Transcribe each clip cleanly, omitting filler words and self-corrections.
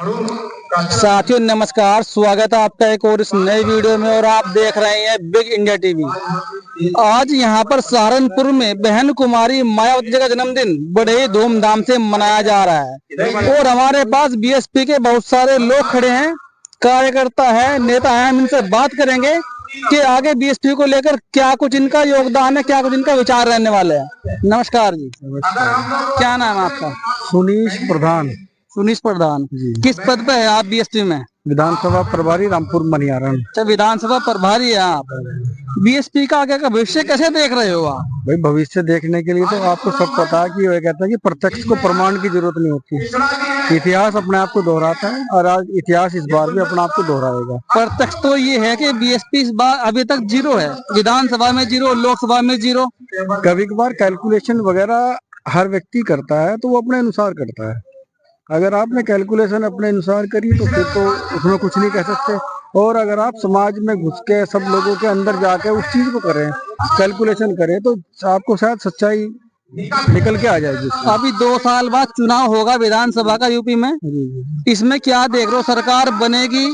साथियों नमस्कार, स्वागत है आपका एक और इस नए वीडियो में। और आप देख रहे हैं बिग इंडिया टीवी। आज यहां पर सहारनपुर में बहन कुमारी मायावती जी का जन्मदिन बड़े ही धूमधाम से मनाया जा रहा है। और हमारे पास बीएसपी के बहुत सारे लोग खड़े हैं, कार्यकर्ता है, नेता है। हम इनसे बात करेंगे कि आगे बीएसपी को लेकर क्या कुछ इनका योगदान है, क्या कुछ इनका विचार रहने वाले हैं। नमस्कार जी। नमस्कार। क्या नाम है आपका? सुनीश प्रधान सुनीश प्रधान जी। किस पद पे है आप बीएसपी में? विधानसभा प्रभारी, रामपुर मनियारण। अच्छा, विधानसभा प्रभारी है आप। बीएसपी का आगे का भविष्य कैसे देख रहे हो आप? भाई भविष्य देखने के लिए तो आपको सब पता है कि वो कहता है कि प्रत्यक्ष को प्रमाण की जरूरत नहीं होती। इतिहास अपने आप को दोहराता है और आज इतिहास इस बार भी अपने आप को दोहराएगा। प्रत्यक्ष तो ये है कि बीएसपी इस बार अभी तक जीरो है, विधानसभा में जीरो, लोकसभा में जीरो। कभी कभार कैलकुलेशन वगैरह हर व्यक्ति करता है तो वो अपने अनुसार करता है। अगर आपने कैलकुलेशन अपने अनुसार करी तो फिर तो उसमें कुछ नहीं कह सकते। और अगर आप समाज में घुस के सब लोगों के अंदर जाके उस चीज को करें, कैलकुलेशन करें, तो आपको शायद सच्चाई निकल के आ जाएगी। अभी 2 साल बाद चुनाव होगा विधानसभा का यूपी में। इसमें क्या देख रहे हो, सरकार बनेगी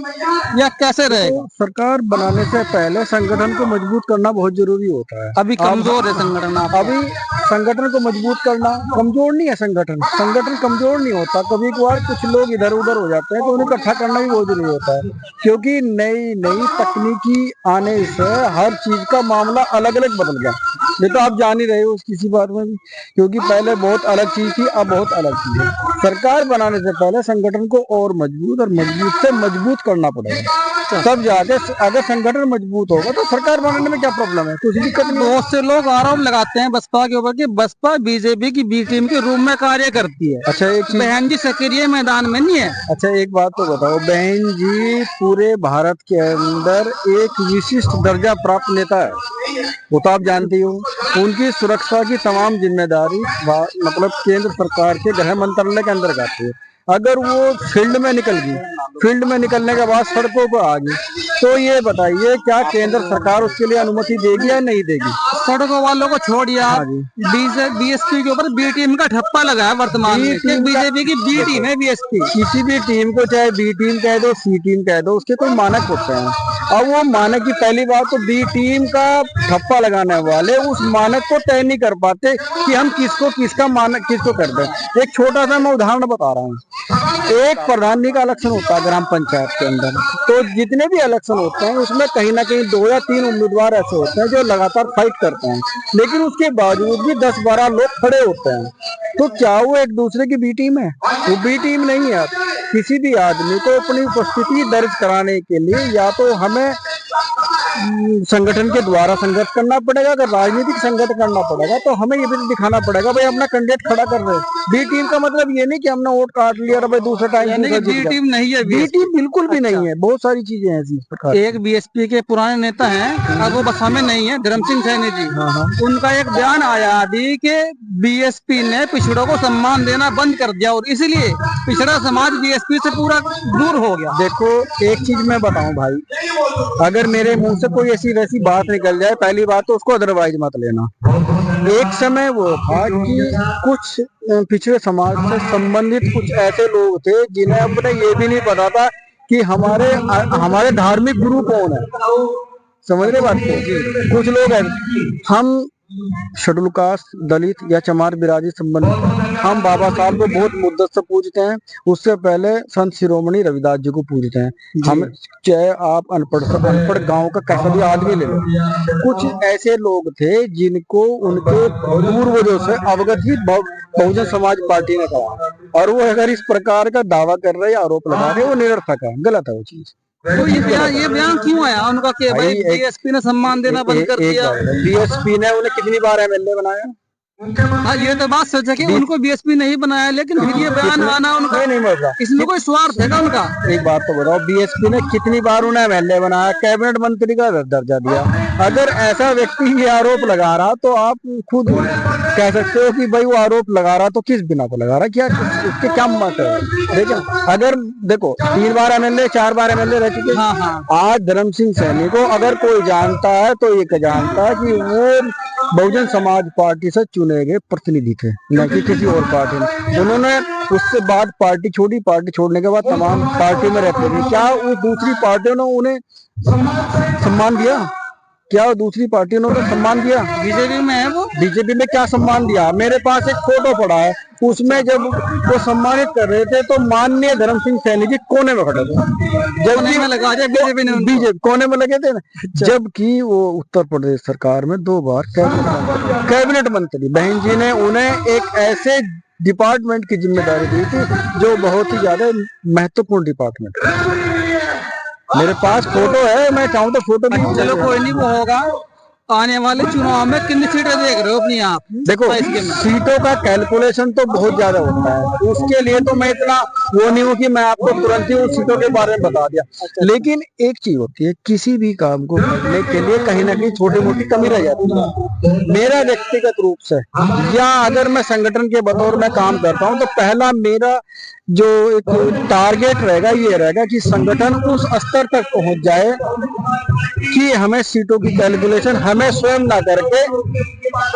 या कैसे रहेगा? तो सरकार बनाने से पहले संगठन को मजबूत करना बहुत जरूरी होता है। अभी कमजोर है संगठन। अभी संगठन को मजबूत करना, कमजोर नहीं है संगठन कमजोर नहीं होता। कभी कभार कुछ लोग इधर उधर हो जाते हैं तो उन्हें इकट्ठा करना भी बहुत जरूरी होता है, क्योंकि नई नई तकनीकी आने से हर चीज का मामला अलग अलग बदल गया। ये तो आप जान ही रहे हो किसी बात में भी, क्योंकि पहले बहुत अलग चीज थी, अब बहुत अलग चीज है। सरकार बनाने से पहले संगठन को और मजबूत और मजबूत से मजबूत करना पड़ेगा, तब जाके अगर संगठन मजबूत होगा तो सरकार बनाने में क्या प्रॉब्लम है, कुछ दिक्कत नहीं। बहुत से लोग आरोप लगाते हैं बसपा के ऊपर कि बसपा बीजेपी की बी टीम के रूप में कार्य करती है। अच्छा, एक चीज, बहन जी सक्रिय मैदान में नहीं है। अच्छा एक बात तो बताओ, बहन जी पूरे भारत के अंदर एक विशिष्ट दर्जा प्राप्त नेता है, वो तो आप जानती हो। उनकी सुरक्षा की तमाम जिम्मेदारी मतलब केंद्र सरकार के गृह मंत्रालय के अंदर आती है। अगर वो फील्ड में निकल गई, फील्ड में निकलने के बाद सड़कों पर आ गई, तो ये बताइए क्या केंद्र सरकार उसके लिए अनुमति देगी या नहीं देगी? सड़कों वालों को छोड़िए, बीएसपी के ऊपर बी टीम का ठप्पा लगा है वर्तमान में। बीजेपी की बी टीम है बीएसपी। किसी भी टीम को चाहे बी टीम कह दो, सी टीम कह दो, उसके कोई मानक होते हैं। अब वो मानक की पहली बात तो बी टीम का ठप्पा लगाने वाले उस मानक को तय नहीं कर पाते कि हम किसका मानक किसको कर दें। एक छोटा सा मैं उदाहरण बता रहा हूँ। एक प्रधानी का इलेक्शन होता है ग्राम पंचायत के अंदर, तो जितने भी इलेक्शन होते हैं उसमें कहीं ना कहीं 2 या 3 उम्मीदवार ऐसे होते हैं जो लगातार फाइट करते हैं, लेकिन उसके बावजूद भी 10-12 लोग खड़े होते हैं। तो क्या वो एक दूसरे की बी टीम है? वो बी टीम नहीं है। किसी भी आदमी को अपनी उपस्थिति दर्ज कराने के लिए या तो हमें संगठन के द्वारा संघर्ष करना पड़ेगा, अगर राजनीतिक संघर्ष करना पड़ेगा तो हमें ये भी दिखाना पड़ेगा भाई अपना कैंडिडेट खड़ा कर रहे हैं। बी टीम का मतलब ये नहीं कि हमने वोट काट लिया और भाई दूसरा टाइम बी टीम नहीं है, बी टीम बिल्कुल भी नहीं है। बहुत सारी चीजें ऐसी। एक बीएसपी के पुराने नेता हैं, अब वो बसपा में नहीं है, धर्म सिंह सैनी जी। उनका एक बयान आया अभी कि बीएसपी ने पिछड़ों को सम्मान देना बंद कर दिया और इसलिए पिछड़ा समाज बीएसपी से पूरा दूर हो गया। देखो एक चीज मैं बताऊं भाई, अगर मेरे मुंह से कोई ऐसी वैसी बात निकल जाए, पहली बात तो उसको अदरवाइज मत लेना। एक समय वो था कि कुछ पिछड़े समाज से संबंधित कुछ ऐसे लोग थे जिन्हें अपने ये भी नहीं पता था कि हमारे धार्मिक गुरु कौन है। समझ रहे बात को? कुछ लोग हैं, हम शेड्यूल कास्ट, दलित या चमार बिराजी संबंधित हम बाबा साहब को बहुत मुद्दत से पूजते हैं। उससे पहले संत शिरोमणि रविदास जी को पूजते हैं। हम चाहे आप अनपढ़ गांव का कैसा भी आदमी ले लो, कुछ ऐसे लोग थे जिनको उनके पूर्वजों से अवगत ही बहुजन समाज पार्टी ने कहा, और वो अगर इस प्रकार का दावा कर रहे, आरोप लगा रहे, वो निरर्थक है, गलत है वो चीज। तो ये बयान क्यों आया उनका कि भाई बीएसपी ने सम्मान देना बंद कर दिया? बीएसपी ने उन्हें कितनी बार एमएलए बनाया? हाँ, ये तो बात सच है कि उनको बीएसपी नहीं बनाया, लेकिन फिर ये बयान आना उनका नहीं मतलब इसमें कोई स्वार्थ है उनका? एक बात तो बताओ, बीएसपी ने कितनी बार उन्हें एमएलए बनाया, कैबिनेट मंत्री का दर्जा दिया। अगर ऐसा व्यक्ति ये आरोप लगा रहा तो आप खुद कह सकते हो कि भाई वो आरोप लगा रहा तो किस बिना पर लगा रहा, क्या उसके क्या मत है? देखो अगर देखो 3 बार एमएलए 4 बार एमएलए रह चुके। आज धर्म सिंह सैनी को अगर कोई जानता है तो ये जानता है कि वो बहुजन समाज पार्टी से चुने गए प्रतिनिधि थे, न कि किसी और पार्टी में। उन्होंने उससे बाद पार्टी छोड़ी, पार्टी छोड़ने के बाद तमाम पार्टी में रहते थे। क्या वो दूसरी पार्टियों ने उन्हें सम्मान दिया? क्या वो दूसरी पार्टियों ने उन्हें सम्मान दिया? बीजेपी में है वो। बीजेपी में क्या सम्मान दिया? मेरे पास एक फोटो पड़ा है, उसमें जब वो सम्मानित कर रहे थे तो माननीय धर्म सिंह सैनी जी कोने में खड़े थे, कोने में लगा दिया बीजेपी ने उनको। बीजेपी कोने में लगे थे ना। जबकि वो उत्तर प्रदेश सरकार में 2 बार कैबिनेट मंत्री, बहन जी ने उन्हें एक ऐसे डिपार्टमेंट की जिम्मेदारी दी थी जो बहुत ही ज्यादा महत्वपूर्ण डिपार्टमेंट है। मेरे पास फोटो है, मैं चाहूँ तो फोटो भी। चलो कोई नहीं, वो होगा। आने वाले चुनाव में कितनी सीटें देख रहे हो अपनी आप? देखो, सीटों का कैलकुलेशन तो बहुत ज्यादा होता है, उसके लिए तो मैं इतना वो नहीं हूँ कि मैं आपको तुरंत ही उन सीटों के बारे में बता दिया। लेकिन एक चीज होती है, किसी भी काम को करने के लिए कहीं ना कहीं छोटी मोटी कमी रह जाती है। मेरा व्यक्तिगत रूप से या अगर मैं संगठन के बतौर में काम करता हूँ तो पहला मेरा जो एक टारगेट रहेगा ये रहेगा कि संगठन उस स्तर तक पहुंच जाए कि हमें सीटों की कैलकुलेशन हमें स्वयं ना करके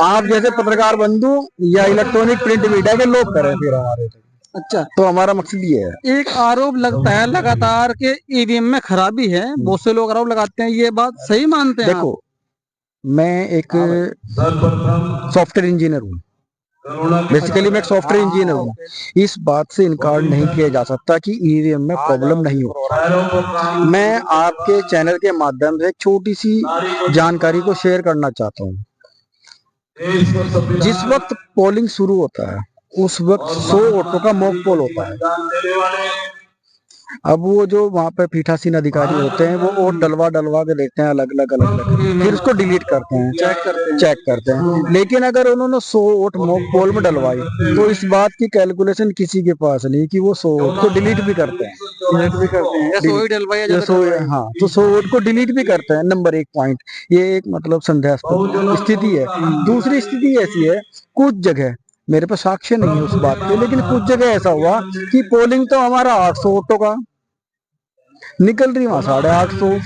आप जैसे पत्रकार बंधु या इलेक्ट्रॉनिक प्रिंट मीडिया के लोग करें फिर हमारे। अच्छा, तो हमारा मकसद ये है। एक आरोप लगता है लगातार के ईवीएम में खराबी है, बहुत से लोग आरोप लगाते हैं, ये बात सही मानते हैं? देखो, मैं एक सॉफ्टवेयर इंजीनियर हूँ, बेसिकली मैं एक सॉफ्टवेयर इंजीनियर हूँ। इस बात से इनकार नहीं किया जा सकता कि ईवीएम में प्रॉब्लम नहीं हो। मैं आपके चैनल के माध्यम से एक छोटी सी जानकारी को शेयर करना चाहता हूँ। जिस वक्त पोलिंग शुरू होता है उस वक्त 100 वोटों का मॉक पोल होता है। अब वो जो वहाँ पे पीठासीन अधिकारी होते हैं वो वोट डलवा के देखते हैं अलग अलग, फिर उसको डिलीट करते हैं, चेक करते हैं। लेकिन अगर उन्होंने 100 वोट मॉक पोल में डलवाई तो इस बात की कैलकुलेशन किसी के पास नहीं कि वो 100 वोट को डिलीट भी करते हैं। हाँ, तो 100 वोट को डिलीट भी करते हैं। नंबर 1 पॉइंट, ये एक मतलब संदेहास्पद स्थिति है। दूसरी स्थिति ऐसी है, कुछ जगह मेरे पास साक्ष्य नहीं है उस बात के, लेकिन कुछ जगह ऐसा हुआ कि पोलिंग तो हमारा 800 वोटों का निकल रही, वहां 850।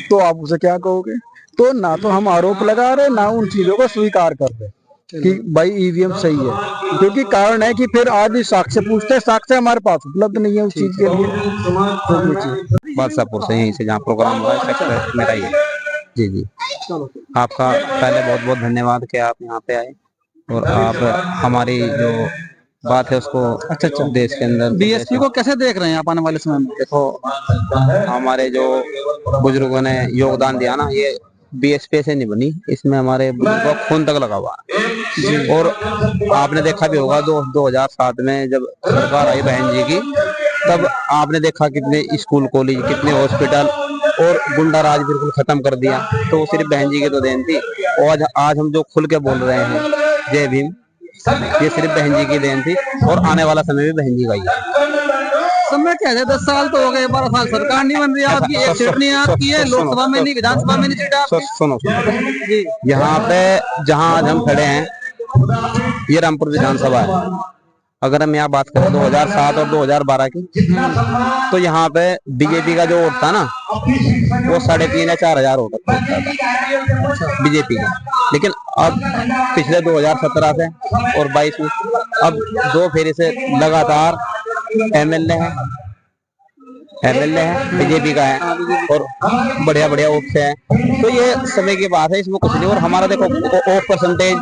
तो आप उसे क्या कहोगे? तो ना तो हम आरोप लगा रहे, ना उन चीजों को स्वीकार कर रहे कि भाई ईवीएम सही है, क्योंकि कारण है कि फिर आदमी साक्ष्य पूछते हैं, साक्ष्य हमारे पास उपलब्ध नहीं है उस चीज के लिए। बादशाहपुर से, यहीं से जहाँ प्रोग्राम हुआ है, सेक्टर मेरा ही है। जी जी, आपका पहले बहुत बहुत धन्यवाद कि आप यहाँ पे आए और आप हमारी जो बात है उसको अच्छा देश के अंदर बीएसपी को कैसे देख रहे हैं आप आने वाले समय में? देखो, हमारे जो बुजुर्गों ने योगदान दिया ना, ये बीएसपी से नहीं बनी, इसमें हमारे बुजुर्गों का खून तक लगा हुआ है। और आपने देखा भी होगा 2007 में जब सरकार आई बहन जी की, तब आपने देखा कितने स्कूल कॉलेज, कितने हॉस्पिटल और गुंडा राज बिल्कुल खत्म कर दिया। तो वो सिर्फ बहन जी की तो देन थी। और आज हम जो खुल के बोल रहे हैं जय भीम, ये सिर्फ बहन जी की देन थी और आने वाला समय भी बहन जी का ही है। समय क्या है, 10 साल तो हो गए, 12 साल सरकार नहीं बन रही आपकी, एक सीट नहीं आपकी है, लोकसभा में नहीं, विधानसभा में नहीं सीट आपकी। सुनो जी, यहाँ पे जहाँ आज हम खड़े हैं ये रामपुर विधानसभा है। अगर हम यहाँ बात करें 2007 और 2012 की, तो यहाँ पे बीजेपी का जो वोट था ना वो 3,500 या 4,000 वोट था बीजेपी का। लेकिन अब पिछले 2017 से और 22 में अब 2 फेरे से लगातार एमएलए है बीजेपी का है और बढ़िया वोट से है। तो ये समय की बात है, इसमें कुछ नहीं। और हमारा देखो वोट परसेंटेज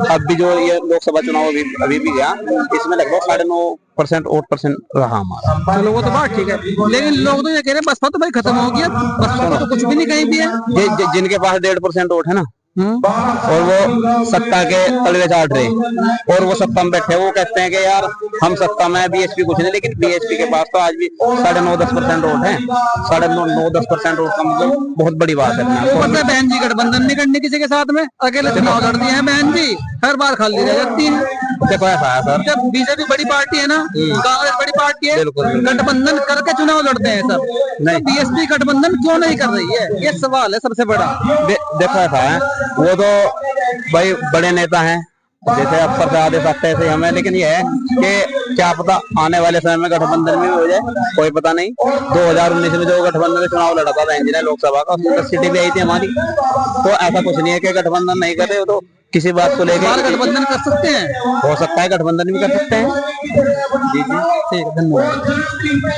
अब भी जो ये लोकसभा चुनाव अभी भी गया, इसमें लगभग 9.5% वोट परसेंट रहा हमारा। चलो वो तो बात ठीक है, लेकिन लोग तो ये कह रहे हैं बसपा तो भाई खत्म हो गया, बसपा तो कुछ भी नहीं कहीं भी है। जिनके पास 1.5% वोट है ना, और वो सत्ता के तलवे चाट रहे और वो सत्ता में बैठे, वो कहते हैं कि यार हम सत्ता में, बीएसपी कुछ नहीं। लेकिन बीएसपी के पास तो आज भी 9.5-10% वोट है। 9.5-10% वोट का मतलब बहुत बड़ी बात है। बहन जी गठबंधन नहीं करनी किसी के साथ में, अकेले चुनाव लड़ती है बहन जी, हर बार खाली रह जाती है। देखो ऐसा है सर, जब बीजेपी बड़ी पार्टी है ना, कांग्रेस बड़ी पार्टी है, गठबंधन करके चुनाव लड़ते हैं सब। नहीं, बीएसपी गठबंधन क्यों नहीं कर रही है, ये सवाल है सबसे बड़ा। देखो ऐसा है, वो तो भाई बड़े नेता हैं, जैसे अब प्रसाद दे सकते हैं हमें, लेकिन ये है कि क्या पता आने वाले समय में गठबंधन में भी हो जाए, कोई पता नहीं। 2019 में जो गठबंधन में चुनाव लड़ा था इंजीनियर लोकसभा का, उसमें 10 सीटें भी आई थी हमारी। तो ऐसा कुछ नहीं है कि गठबंधन नहीं कर रहे हो, तो किसी बात को लेकर गठबंधन कर सकते हैं, हो सकता है गठबंधन भी कर सकते हैं। जी जी, ठीक है, धन्यवाद।